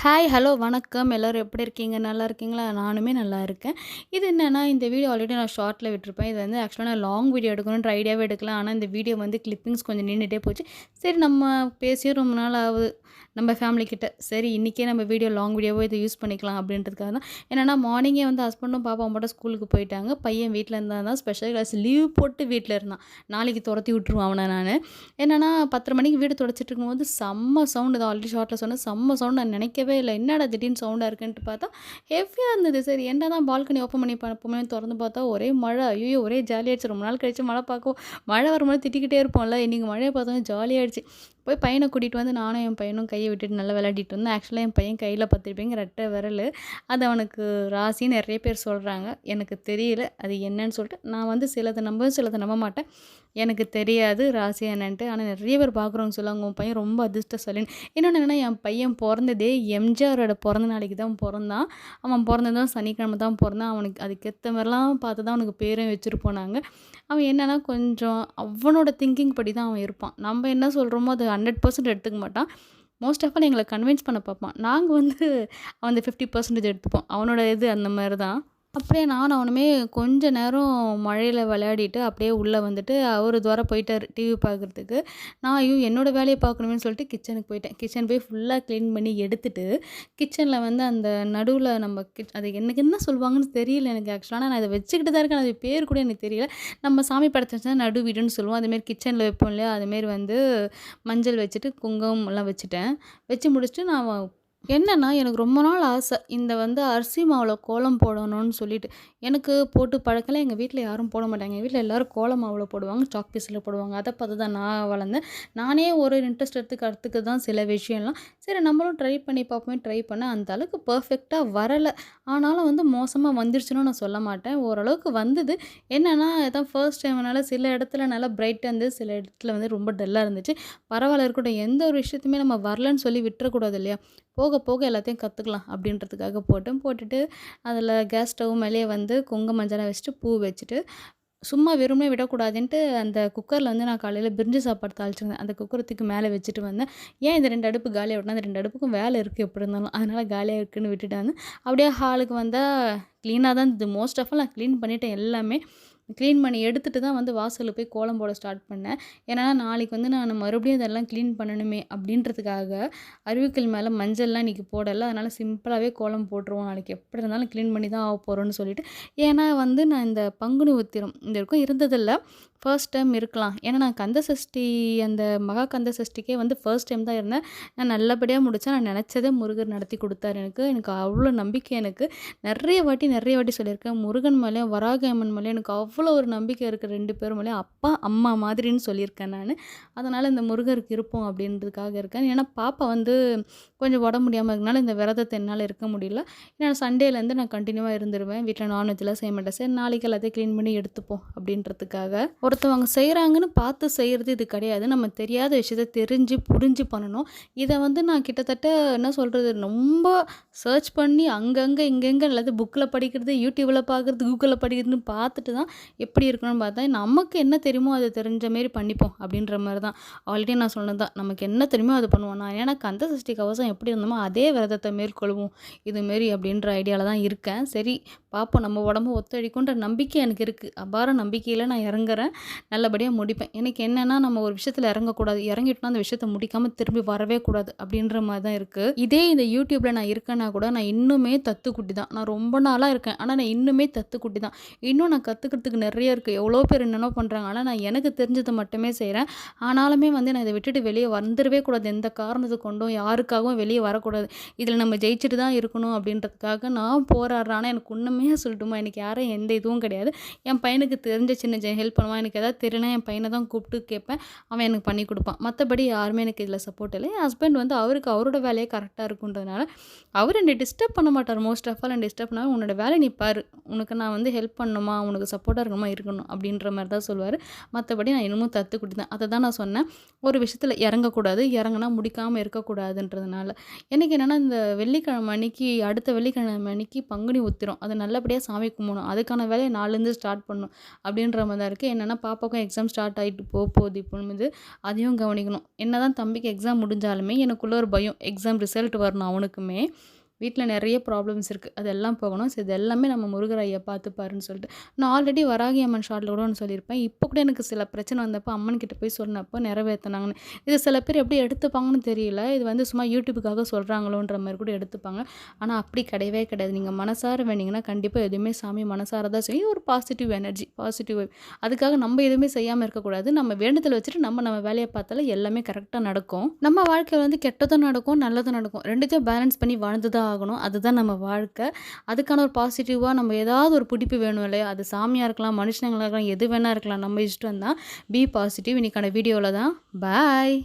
Hi, hello, வணக்கம். எல்லாரும் எப்படி இருக்கீங்க? நல்லா இருக்கீங்களா? நானுமே நல்லா இருக்கேன். இது என்னன்னா, இந்த வீடியோ ஆல்ரெடி நான் ஷார்ட்ல விட்டுருப்பேன். இது வந்து ஆக்சுவலா நான் லாங் வீடியோ எடுக்கணுன்ற ஐடியாவே எடுக்கல. ஆனா, இந்த வீடியோ வந்து கிளிப்பிங்ஸ் கொஞ்சம் நின்னுட்டே போச்சு. சரி நம்ம பேசியும் ரொம்ப நாள் ஆகுது. நம்ம ஃபேமிலி கிட்ட. சரி இன்னைக்கே நம்ம வீடியோ லாங் வீடியோவோ இத யூஸ் பண்ணிக்கலாம் அப்படின்றதுக்காக தான். என்னன்னா, மார்னிங்கே வந்து ஹஸ்பண்டும் பாப்பாவும் மட்டும் ஸ்கூலுக்கு போயிட்டாங்க. பையன் வீட்ல இருந்தா தான் ஸ்பெஷல் கிளாஸ் லீவ் போட்டு வீட்ல இருந்தான். நாளைக்கு தொரத்தி விட்டுருவேன் அவன நானு. என்னன்னா 10:30 மணிக்கு வீடு துடைச்சிட்டு இருக்கும்போது செம்ம சவுண்டு தான் ஆல்ரெடி ஷார்ட்ல சொன்னேன். செம்ம சவுண்ட் நான் நினைக்கவே இல்ல. என்னடா திடீர்னு சவுண்டா இருக்குன்ட்டு பார்த்தா, ஹெவியா இருந்தது. சரி என்னதான் பால்கனி ஓப்பன் பண்ணி பார்ப்போமே தொறந்து பார்த்தா ஒரே மழை. ஐயய்யோ! ஒரே ஜாலியாயிடுச்சு. ரொம்ப நாள் கழிச்சு மழை பார்க்கவும் மழை வரும்போது திட்டிக்கிட்டே இருப்போம்ல. இன்னைக்கு மழைய பார்த்தோனே ஜாலியாயிடுச்சு. போய் பையன கூட்டிட்டு வந்து நானும் என் பையனும் கைய விட்டுட்டு நல்லா விளையாடிட்டு இருந்தோம். ஆக்சுவலா என் பையன் கையில பார்த்துருப்பீங்க ரெட்டை விரலு. அது அவனுக்கு ராசின்னு நெறைய பேர் சொல்றாங்க. எனக்கு தெரியல. அது என்னன்னு சொல்லிட்டு நான் வந்து சிலத நம்புவேன், சிலத நம்ப மாட்டேன். எனக்கு தெரியாது ராசி என்னன்ட்டு. ஆனா நெறைய பேர் பார்க்குறவங்க சொல்லுவாங்க, "உன் பையன் ரொம்ப அதிர்ஷ்டசாலின்னு." இன்னொன்னு என்னன்னா, என் பையன் பொறந்ததே எம்ஜிஆரோட பொறந்த நாளைக்கு தான் பொறந்தான். அவன் பொறந்ததும் சனிக்கிழமை தான் பொறந்தான். அவனுக்கு அதுக்கேத்த மாரிலாம் பார்த்து தான் அவனுக்கு பேரும் வச்சிருப்போம் நாங்க. அவன் என்னன்னா, கொஞ்சம் அவனோட திங்கிங் படி தான் அவன் இருப்பான். நம்ம என்ன சொல்றோமோ அது 100% எடுத்துக்க மாட்டான். மோஸ்ட் ஆஃப் ஆல் எங்கள கன்வின்ஸ் பண்ண பார்ப்பான். நாங்க வந்து அந்த 50% எடுத்துப்போம். அவனோட இது அந்த மாரி தான். அப்படியே நானும் அவனுமே கொஞ்ச நேரம் மழையில விளையாடிட்டு, அப்படியே உள்ள வந்துட்டு, அவரு போயிட்டாரு டிவி பார்க்குறதுக்கு. நான் ஐயோ! என்னோட வேலைய பார்க்கணுமேன்னு சொல்லிட்டு கிச்சனுக்கு போயிட்டேன். கிச்சன் போய் ஃபுல்லா கிளீன் பண்ணி எடுத்துட்டு, கிச்சன்ல வந்து அந்த நடுவுல நம்ம அது எனக்கு என்ன சொல்லுவாங்கன்னு தெரியல எனக்கு ஆக்சுவலா. ஆனா நான் இத வச்சுக்கிட்டு தான் இருக்கேன். அது பேர் கூட எனக்கு தெரியல. நம்ம சாமி படத்த வச்சு தான் நடு வீடுன்னு சொல்லுவோம். அதுமாரி கிச்சன்ல வைப்போம் இல்லையா? அதுமாரி வந்து மஞ்சள் வச்சுட்டு, குங்குமம்லாம் வச்சுட்டேன். வச்சு முடிச்சுட்டு நான் என்னன்னா, எனக்கு ரொம்ப நாள் ஆசை. இந்த வந்து அரிசி மாவுல கோலம் போடணும்னு சொல்லிட்டு. எனக்கு போட்டு பழக்கம் இல்ல. எங்க வீட்ல யாரும் போட மாட்டாங்க. எங்க வீட்ல எல்லாரும் கோல மாவுல போடுவாங்க. சாக் பீஸ்ல போடுவாங்க. அத பார்த்து தான் நான் வளர்ந்தேன். நானே ஒரு இன்ட்ரெஸ்ட் எடுத்து கத்துக்க தான் சில விஷயம்லாம். சரி நம்மளும் ட்ரை பண்ணி பார்ப்போமே ட்ரை பண்ணேன். அந்த அளவுக்கு பெர்ஃபெக்ட்டா வரல. ஆனாலும் வந்து மோசமா வந்துருச்சுன்னு நான் சொல்ல மாட்டேன். ஓரளவுக்கு வந்தது. என்னன்னா, இதான் ஃபர்ஸ்ட் டைம்னால சில இடத்துல நல்லா பிரைட்டா இருந்தது. சில இடத்துல வந்து ரொம்ப டல்லா இருந்துச்சு. பரவால்ல இருக்கட்டும். எந்த ஒரு விஷயத்தையுமே நம்ம வரலன்னு சொல்லி விட்டுறக்கூடாது இல்லையா? போக போக எல்லாத்தையும் கத்துக்கலாம் அப்படின்றதுக்காக போட்டேன். போட்டுட்டு அதில கேஸ் ஸ்டவ் மேலேயே வந்து குங்கும மஞ்சள்லாம் வச்சுட்டு, பூ வச்சுட்டு, சும்மா வெறுமனே விடக்கூடாதுன்ட்டு அந்த குக்கர்ல வந்து நான் காலையில பிரிஞ்சு சாப்பாடு தாளிச்சிருந்தேன். அந்த குக்கர தூக்கி மேல வச்சுட்டு வந்தேன். ஏன் இந்த 2 அடுப்பு காலியா விட்டேன்னா, அந்த 2 அடுப்புக்கும் வேலை இருக்கு எப்படி இருந்தாலும். அதனால காலியா இருக்குன்னு விட்டுட்டு வந்தேன். அப்படியே ஹாலுக்கு வந்தா கிளீனா தான் இருந்தது. மோஸ்ட் ஆஃப் ஆல் நான் கிளீன் பண்ணிட்டேன் எல்லாமே. கிளீன் பண்ணி எடுத்துட்டு தான் வந்து வாசல்ல போய் கோலம் போட ஸ்டார்ட் பண்ணேன். ஏன்னா, நாளைக்கு வந்து நான் மறுபடியும் இதெல்லாம் கிளீன் பண்ணணுமே அப்படின்றதுக்காக, அருவிக்கல் மேல மஞ்சள்லாம் இன்னைக்கு போடல. அதனால சிம்பிளாவே கோலம் போட்டுருவோம். நாளைக்கு எப்படி இருந்தாலும் கிளீன் பண்ணி தான் ஆகப்போறோம்னு சொல்லிட்டு. ஏன்னா வந்து நான் இந்த பங்குனி உத்திரம் இது வரைக்கும் இருந்ததில்ல. ஃபர்ஸ்ட் டைம் இருக்கலாம். ஏன்னா நான் கந்த சஷ்டி அந்த மகா கந்த சஷ்டிக்கே வந்து ஃபர்ஸ்ட் டைம் தான் இருந்தேன். நான் நல்லபடியா முடிச்சேன். நான் நெனச்சத முருகர் நடத்தி குடுத்தாரு எனக்கு. எனக்கு அவ்வளோ நம்பிக்கை எனக்கு. நெறைய வாட்டி சொல்லியிருக்கேன். முருகன் மேலயும், வராகி அம்மன் மேலயும் எனக்கு அவ்வளோ ஒரு நம்பிக்கை இருக்கு 2 பேர் மேலயும். அப்பா, அம்மா மாதிரின்னு சொல்லியிருக்கேன் நானு. அதனால இந்த முருகருக்கு இருப்போம் அப்படின்றதுக்காக இருக்கேன். ஏன்னா பாப்பா வந்து கொஞ்சம் உடம்பு முடியாம இருக்கனால இந்த விரதத்த என்னால இருக்க முடியல. ஏன்னா சண்டேலேருந்து நான் கன்டினியூவா இருந்துருவேன். வீட்ல நான்வெஜ்லாம் செய்ய மாட்டேன். சரி நாளைக்கு எல்லாத்தையும் கிளீன் பண்ணி எடுத்துப்போம் அப்படின்றதுக்காக. ஒருத்தவங்க செய்றாங்கன்னு பார்த்து செய்றது இது கிடையாது. நம்ம தெரியாத விஷயத்த தெரிஞ்சு, புரிஞ்சு பண்ணணும். இத வந்து நான் கிட்டத்தட்ட என்ன சொல்றது, ரொம்ப சர்ச் பண்ணி அங்கங்க, இங்கங்க எல்லாத்தையும் புக்ல படிக்கிறது, யூடியூப்ல பார்க்குறது, கூகுள்ல படிக்கிறதுன்னு பார்த்துட்டு தான் எப்படி இருக்கணும்னு பார்த்தேன். நமக்கு என்ன தெரியுமோ அது தெரிஞ்ச மாரி பண்ணிப்போம் அப்படின்ற மாரி தான். ஆல்ரெடி நான் சொன்னது தான். நமக்கு என்ன தெரியுமோ அது பண்ணுவோம். நான் ஏன்னா கந்த சஷ்டி கவசம் எப்படி இருந்தோமோ அதே விரதத்த மேற்கொள்வோம். இதுமாரி அப்படின்ற ஐடியால தான் இருக்கேன். சரி பார்ப்போம் நம்ம உடம்பு ஒத்துழைக்குன்ற நம்பிக்கை எனக்கு இருக்கு. அபார நம்பிக்கையில நான் இறங்குறேன். நல்லபடியா முடிப்பேன். எனக்கு என்னன்னா, நம்ம ஒரு விஷயத்துல இறங்கக்கூடாது. இறங்கிட்டோம்னா அந்த விஷயத்த முடிக்காம திரும்பி வரவே கூடாது அப்படின்ற மாரி தான் இருக்கு. இதே இந்த யூடியூப்ல நான் இருக்கேன்னா கூட நான் இன்னுமே தத்துக்குட்டி தான். நான் ரொம்ப நாளா இருக்கேன். ஆனா நான் இன்னுமே தத்துக்குட்டி தான். இன்னும் நான் கத்துக்கிறதுக்கு நெறைய இருக்கு. எவ்வளோ பேர் என்னென்னோ பண்றாங்க. ஆனா நான் எனக்கு தெரிஞ்சத மட்டுமே செய்றேன். ஆனாலுமே வந்து நான் இத விட்டுட்டு வெளிய வந்துரவே கூடாது. எந்த காரணத்த கொண்டும் யாருக்காகவும் வெளிய வரக்கூடாது. இதுல நம்ம ஜெயிச்சுட்டு தான் இருக்கணும் அப்படின்றதுக்காக நான் போராடுறேன். ஆனா எனக்கு உண்மையா சொல்லட்டுமா, எனக்கு யாரும் எந்த இதுவும் கிடையாது. என் பையனுக்கு தெரிஞ்ச சின்ன ஹெல்ப் பண்ணுவான். எனக்கு ஏதாவது தெரியலனா என் பையனை தான் கூப்பிட்டு கேட்பேன். அவன் எனக்கு பண்ணி கொடுப்பான். மற்றபடி யாருமே எனக்கு இதில் சப்போர்ட் இல்லை. என் ஹஸ்பண்ட் வந்து அவருக்கு அவரோட வேலையே கரெக்டாக இருக்குன்றதுனால அவர் என்னை டிஸ்டர்ப் பண்ண மாட்டார். மோஸ்ட் ஆஃப் ஆல் என்னை டிஸ்டர்ப் பண்ணால் உன்னோட வேலை நீ பாரு, உனக்கு நான் வந்து ஹெல்ப் பண்ணணுமா, உனக்கு சப்போர்ட்டாக இருக்கணுமா இருக்கணும் அப்படின்ற மாதிரி தான் சொல்லுவார். மற்றபடி நான் இன்னமும் தத்துக்குட்டி தான். அதை தான் நான் சொன்னேன். ஒரு விஷயத்தில் இறங்கக்கூடாது, இறங்கினா முடிக்காமல் இருக்கக்கூடாதுன்றதுனால. எனக்கு என்னென்னா இந்த வெள்ளிக்கிழமை அன்னைக்கு அடுத்த வெள்ளிக்கிழமை அன்னைக்கு பங்குனி உத்திரம் அதை நல்லபடியாக சாமி கும்பிடணும். அதுக்கான வேலையை நாலுலேருந்து ஸ்டார்ட் பண்ணணும் அப்படின்ற மாதிரி தான் இருக்குது. என்னென்னா ஏன்னா பாப்பாவுக்கும் எக்ஸாம் ஸ்டார்ட் ஆகிட்டு போகுது இப்போது அதையும் கவனிக்கணும். என்னதான் தம்பிக்கு எக்ஸாம் முடிஞ்சாலுமே எனக்குள்ள ஒரு பயம், எக்ஸாம் ரிசல்ட் வரணும் அவனுக்குமே. வீட்டில் நிறைய ப்ராப்ளம்ஸ் இருக்குது, அதெல்லாம் போகணும். ஸோ இது எல்லாமே நம்ம முருகர் ஐயா பார்த்துப்பாருன்னு சொல்லிட்டு நான் ஆல்ரெடி வராகி அம்மன் ஷார்ட்டில் கூட ஒன்று சொல்லியிருப்பேன். இப்போ கூட எனக்கு சில பிரச்சனை வந்தப்போ அம்மன் கிட்ட போய் சொன்னப்போ நிறைவேற்றினாங்கன்னு. இது சில பேர் எப்படி எடுத்துப்பாங்கன்னு தெரியல. இது வந்து சும்மா யூடியூபுக்காக சொல்கிறாங்களோன்ற மாதிரி கூட எடுத்துப்பாங்க. ஆனால் அப்படி கிடையவே கிடையாது. நீங்கள் மனசார வேண்டிங்கன்னா கண்டிப்பாக எதுவுமே சாமி மனசார தான் செய்யும். ஒரு பாசிட்டிவ் எனர்ஜி, பாசிட்டிவ் வைப். அதுக்காக நம்ம எதுவுமே செய்யாமல் இருக்கக்கூடாது. நம்ம வேண்டுதல் வச்சுட்டு நம்ம வேலையை பார்த்தாலும் எல்லாமே கரெக்டாக நடக்கும். நம்ம வாழ்க்கையில் வந்து கெட்டதும் நடக்கும், நல்லதும் நடக்கும். ரெண்டுத்தையும் பேலன்ஸ் பண்ணி வாழ்ந்து தான் ஆகணும். அதுதான் நம்ம வாழ்க்கை. அதுக்கான ஒரு பாசிட்டிவாக நம்ம ஏதாவது ஒரு பிடிப்பு வேணும் இல்லையா? அது சாமியாக இருக்கலாம், மனுஷங்களா இருக்கலாம், எது வேணா இருக்கலாம். நம்ம இஷ்டம் தான். Be positive. இன்னைக்கான வீடியோவில் தான். பாய்.